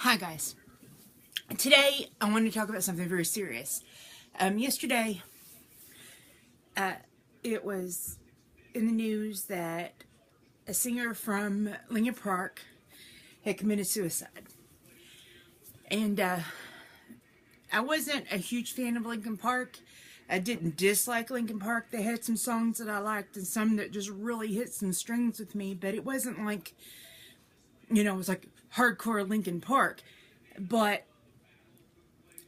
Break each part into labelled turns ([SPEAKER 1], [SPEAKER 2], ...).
[SPEAKER 1] Hi guys. Today I want to talk about something very serious. Yesterday, it was in the news that a singer from Lincoln Park had committed suicide. And I wasn't a huge fan of Lincoln Park. I didn't dislike Lincoln Park. They had some songs that I liked and some that just really hit some strings with me, but it wasn't like, it was like hardcore Lincoln Park. But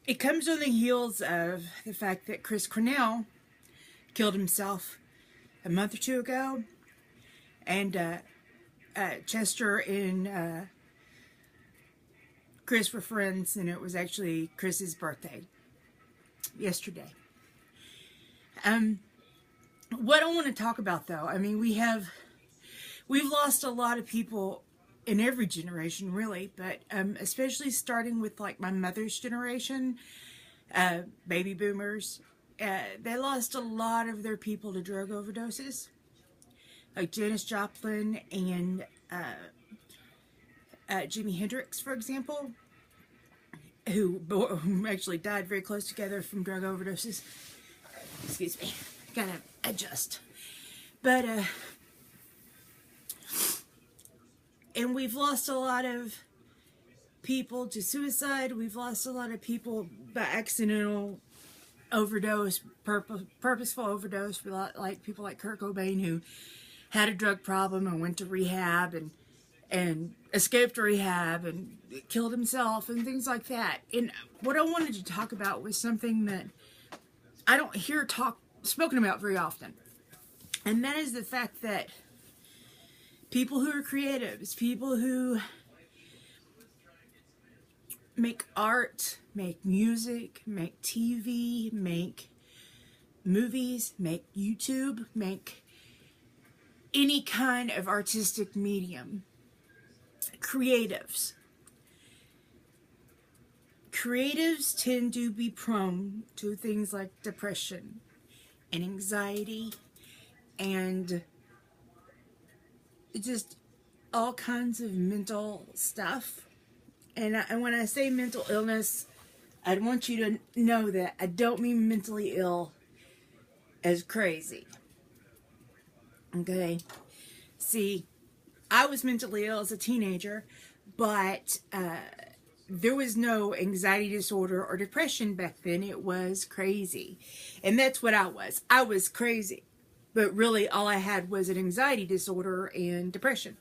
[SPEAKER 1] it comes on the heels of the fact that Chris Cornell killed himself a month or two ago, and Chester and Chris were friends, and it was actually Chris's birthday yesterday. What I want to talk about, though, we've lost a lot of people in every generation, really, but especially starting with like my mother's generation, baby boomers. They lost a lot of their people to drug overdoses, like Janis Joplin and Jimi Hendrix, for example, who actually died very close together from drug overdoses. Excuse me, gotta adjust. But and we've lost a lot of people to suicide. We've lost a lot of people by accidental overdose, purposeful overdose. Like people like Kurt Cobain, who had a drug problem and went to rehab and escaped rehab and killed himself and things like that. And what I wanted to talk about was something that I don't hear spoken about very often. And that is the fact that people who are creatives, people who make art, make music, make TV, make movies, make YouTube, make any kind of artistic medium, creatives tend to be prone to things like depression and anxiety and just all kinds of mental stuff. And when I say mental illness, I want you to know that I don't mean mentally ill as crazy. Okay? See, I was mentally ill as a teenager, but there was no anxiety disorder or depression back then. It was crazy. And that's what I was. I was crazy. But really, all I had was an anxiety disorder and depression.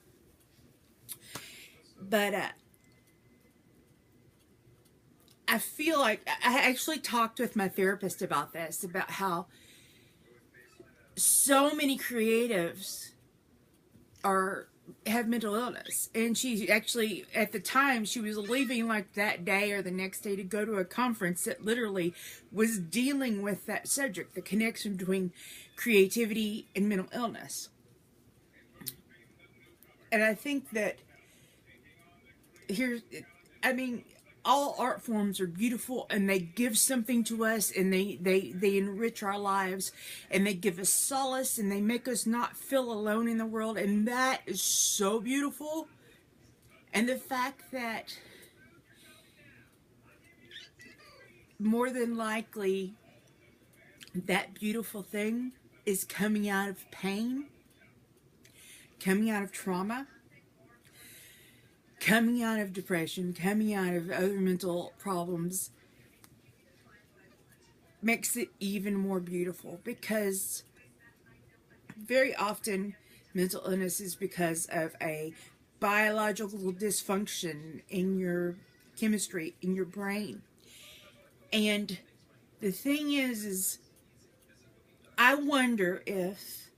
[SPEAKER 1] But I feel like I actually talked with my therapist about this, about how so many creatives have mental illness. And she actually, at the time, she was leaving like that day or the next day to go to a conference that literally was dealing with that subject, the connection between creativity and mental illness. And I think that all art forms are beautiful, and they give something to us, and they enrich our lives, and they give us solace, and they make us not feel alone in the world, and that is so beautiful. And the fact that more than likely that beautiful thing is coming out of pain, coming out of trauma, coming out of depression, coming out of other mental problems, makes it even more beautiful, because very often mental illness is because of a biological dysfunction in your chemistry, in your brain. And the thing is I wonder if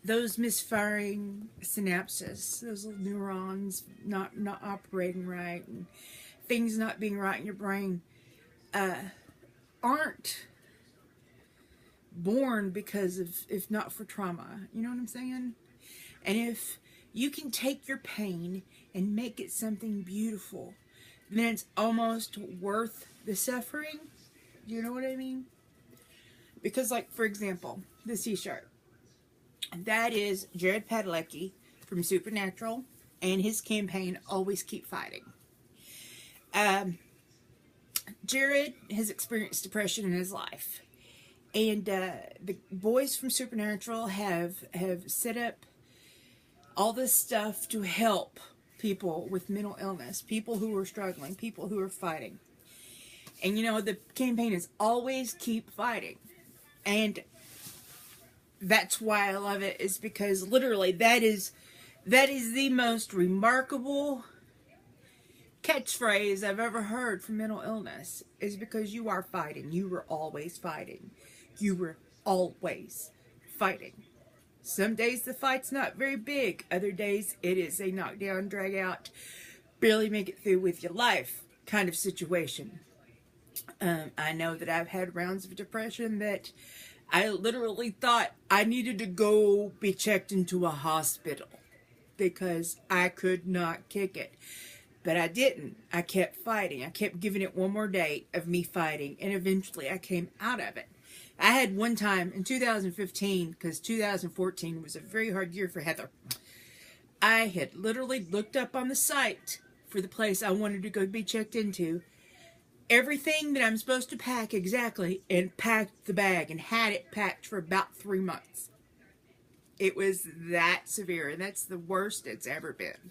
[SPEAKER 1] those misfiring synapses, those little neurons not operating right, and things not being right in your brain, aren't born because of, if not for trauma. You know what I'm saying? And if you can take your pain and make it something beautiful, then it's almost worth the suffering. Do you know what I mean? Because, like, for example, this t-shirt. That is Jared Padalecki from Supernatural. and his campaign Always Keep Fighting. Jared has experienced depression in his life, and the boys from Supernatural have set up all this stuff to help people with mental illness, people who are struggling, people who are fighting. And you know, the campaign is Always Keep Fighting. And that's why I love it, is because literally that is the most remarkable catchphrase I've ever heard for mental illness, is because you are fighting. You were always fighting. You were always fighting. Some days the fight's not very big. Other days it is a knockdown, drag out, barely make it through with your life kind of situation. I know that I've had rounds of depression that I literally thought I needed to go be checked into a hospital because I could not kick it. But I didn't. I kept fighting. I kept giving it one more day of me fighting, and eventually I came out of it. I had one time in 2015, because 2014 was a very hard year for Heather. I had literally looked up on the site for the place I wanted to go be checked into, everything that I'm supposed to pack exactly, and packed the bag and had it packed for about 3 months. It was that severe, and that's the worst it's ever been.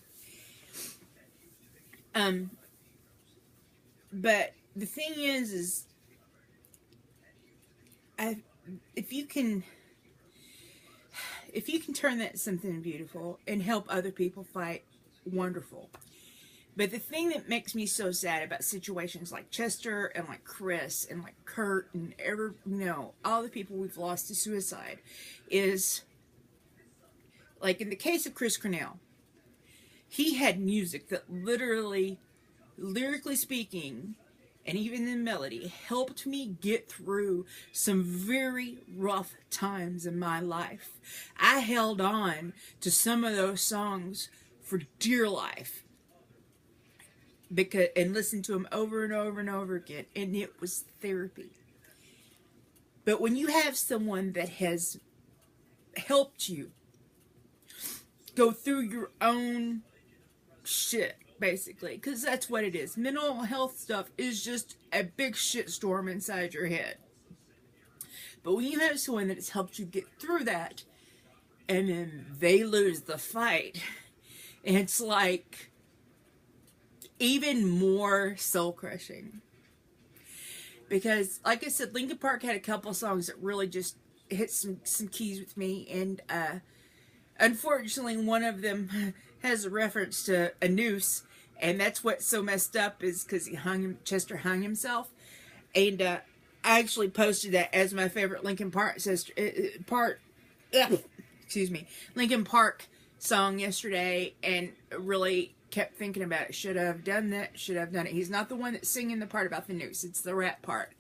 [SPEAKER 1] But the thing is if you can turn that into something beautiful and help other people fight, wonderful. But the thing that makes me so sad about situations like Chester and like Chris and like Kurt and all the people we've lost to suicide is, like in the case of Chris Cornell, he had music that literally, lyrically speaking, and even the melody, helped me get through some very rough times in my life. I held on to some of those songs for dear life, and listened to them over and over and over again, and it was therapy. But when you have someone that has helped you go through your own shit, basically, because that's what it is. Mental health stuff is just a big shitstorm inside your head. But when you have someone that has helped you get through that, and then they lose the fight, it's like even more soul crushing. Because, like I said, Linkin Park had a couple songs that really just hit some keys with me, and unfortunately, one of them has a reference to a noose, and that's what's so messed up, is because Chester hung himself. And I actually posted that as my favorite Linkin Park Linkin Park song yesterday, and really kept thinking about it. Should I have done that? Should I have done it? He's not the one that's singing the part about the noose. It's the rap part.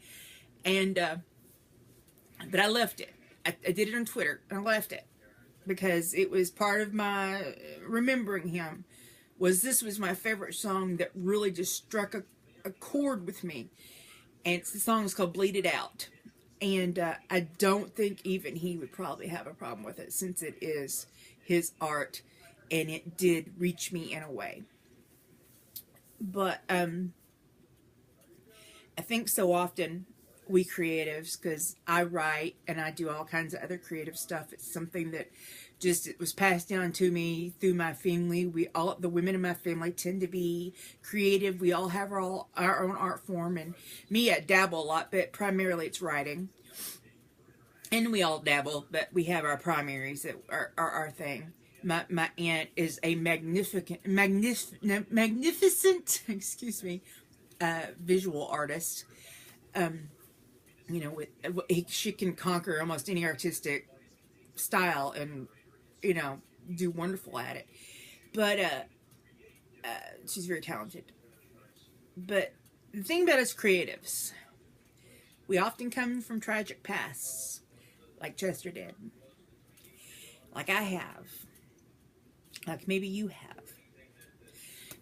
[SPEAKER 1] And but I left it. I did it on Twitter, and I left it, because it was part of my remembering him. This was my favorite song that really just struck a chord with me. And the song is called Bleed It Out. And I don't think even he would probably have a problem with it, since it is his art, and it did reach me in a way. But I think so often we creatives, because I write and I do all kinds of other creative stuff, it's something that it was passed down to me through my family. The women in my family tend to be creative. We all have our own art form, and me, I dabble a lot, but primarily it's writing. And we all dabble, but we have our primaries that are our thing. My aunt is a magnificent, excuse me, visual artist. She can conquer almost any artistic style and, do wonderful at it. But she's very talented. But the thing about us creatives, we often come from tragic pasts, like Chester did. Like I have. Like maybe you have.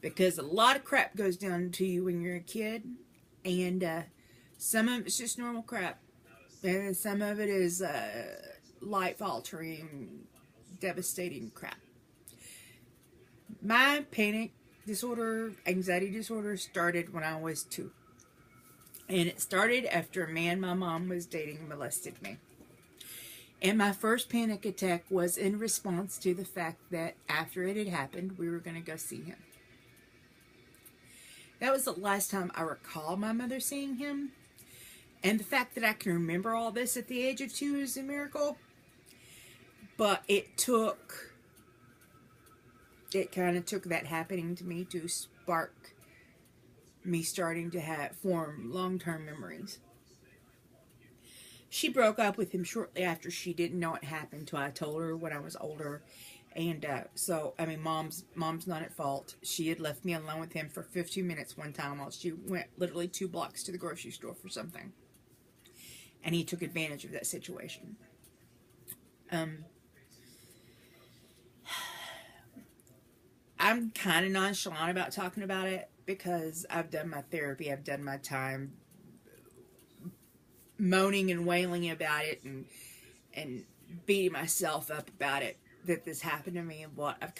[SPEAKER 1] Because a lot of crap goes down to you when you're a kid, and some of it's just normal crap, and some of it is life-altering, devastating crap. My panic disorder, anxiety disorder started when I was 2. And it started after a man my mom was dating molested me. And my first panic attack was in response to the fact that after it had happened, we were going to go see him. That was the last time I recall my mother seeing him. And the fact that I can remember all this at the age of 2 is a miracle. But it kind of took that happening to me to spark me starting to form long-term memories. She broke up with him shortly after. She didn't know what happened until I told her when I was older. And so, I mean, mom's not at fault. She had left me alone with him for 15 minutes one time while she went literally 2 blocks to the grocery store for something. And he took advantage of that situation. I'm kind of nonchalant about talking about it because I've done my therapy. I've done my time moaning and wailing about it and beating myself up about it, that this happened to me, and what I've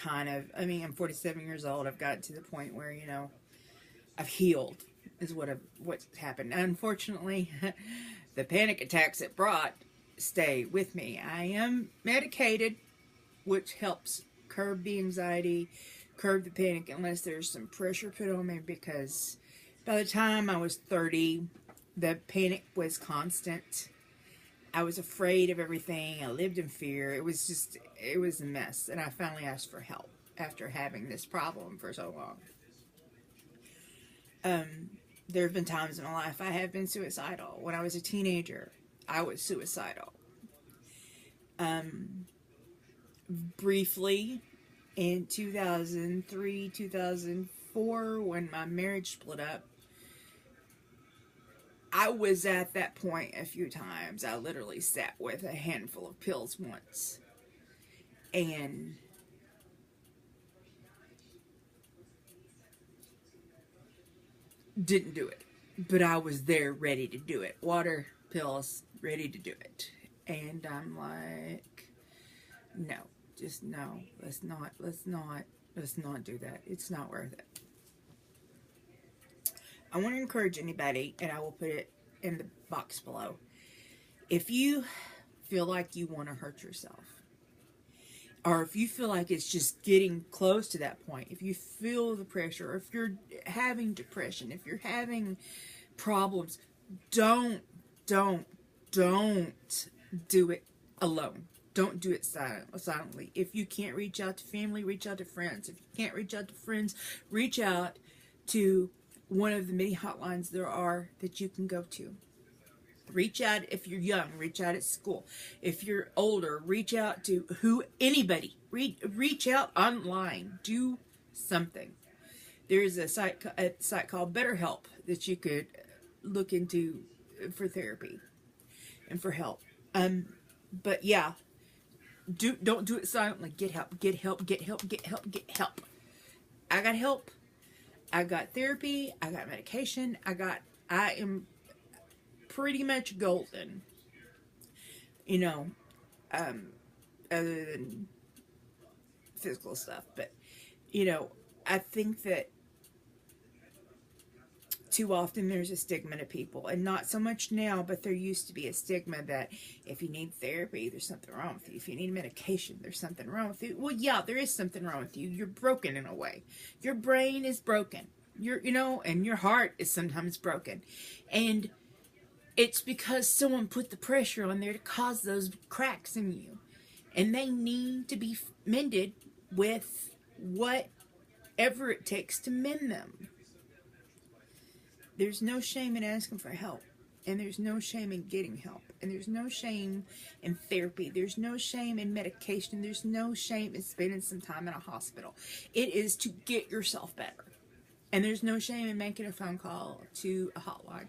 [SPEAKER 1] I'm 47 years old. I've got to the point where, I've healed is what's happened. Unfortunately, the panic attacks it brought stay with me. I am medicated, which helps curb the anxiety, curb the panic, unless there's some pressure put on me, because by the time I was 30, the panic was constant. I was afraid of everything. I lived in fear. It was a mess. And I finally asked for help after having this problem for so long. There have been times in my life I have been suicidal. When I was a teenager, I was suicidal. Briefly, in 2003, 2004, when my marriage split up, I was at that point a few times. I literally sat with a handful of pills once. And didn't do it. But I was there ready to do it. Water, pills, ready to do it. And I'm like, no, just no. Let's not do that. It's not worth it. I want to encourage anybody, and I will put it in the box below. If you feel like you want to hurt yourself, or if you feel like it's just getting close to that point, if you feel the pressure, or if you're having depression, if you're having problems, don't do it alone. Don't do it silently. If you can't reach out to family, reach out to friends. If you can't reach out to friends, reach out to one of the many hotlines there are that you can go to. Reach out if you're young. Reach out at school. If you're older, reach out to anybody. Reach out online. Do something. There's a site called BetterHelp that you could look into for therapy and for help. But yeah, don't do it silently. Get help. Get help. Get help. Get help. Get help. I got help. I got therapy. I got medication. I am pretty much golden. Other than physical stuff. But, I think that too often there's a stigma to people, and not so much now, but there used to be a stigma that if you need therapy, there's something wrong with you. If you need medication, there's something wrong with you. Well, yeah, there is something wrong with you. You're broken in a way. Your brain is broken. And your heart is sometimes broken. And it's because someone put the pressure on there to cause those cracks in you. And they need to be mended with whatever it takes to mend them. There's no shame in asking for help. And there's no shame in getting help. And there's no shame in therapy. There's no shame in medication. There's no shame in spending some time in a hospital. It is to get yourself better. And there's no shame in making a phone call to a hotline.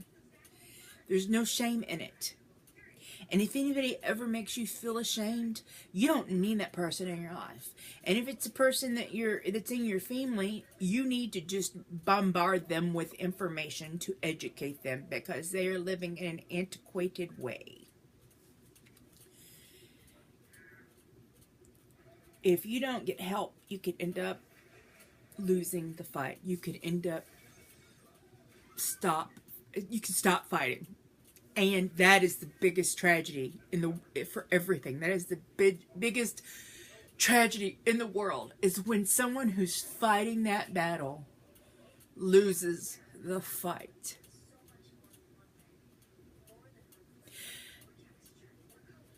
[SPEAKER 1] There's no shame in it. And if anybody ever makes you feel ashamed, you don't need that person in your life. And if it's a person that's in your family, you need to just bombard them with information to educate them, because they are living in an antiquated way. If you don't get help, you could end up losing the fight. You could end up you can stop fighting. And that is the biggest tragedy for everything. That is the biggest tragedy in the world, is when someone who's fighting that battle loses the fight.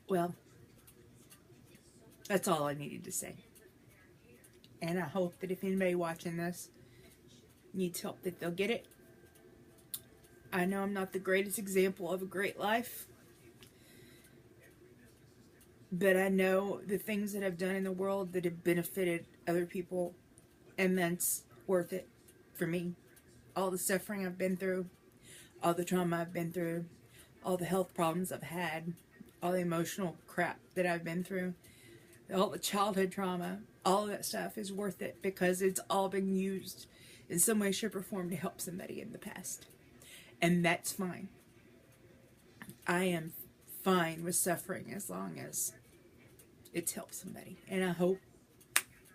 [SPEAKER 1] Well, that's all I needed to say. And I hope that if anybody watching this needs help, that they'll get it. I know I'm not the greatest example of a great life, but I know the things that I've done in the world that have benefited other people, and that's worth it for me. All the suffering I've been through, all the trauma I've been through, all the health problems I've had, all the emotional crap that I've been through, all the childhood trauma, all of that stuff is worth it, because it's all been used in some way, shape, or form to help somebody in the past. And that's fine. I am fine with suffering as long as it's helped somebody. And I hope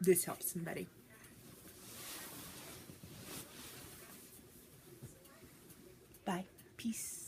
[SPEAKER 1] this helps somebody. Bye. Peace.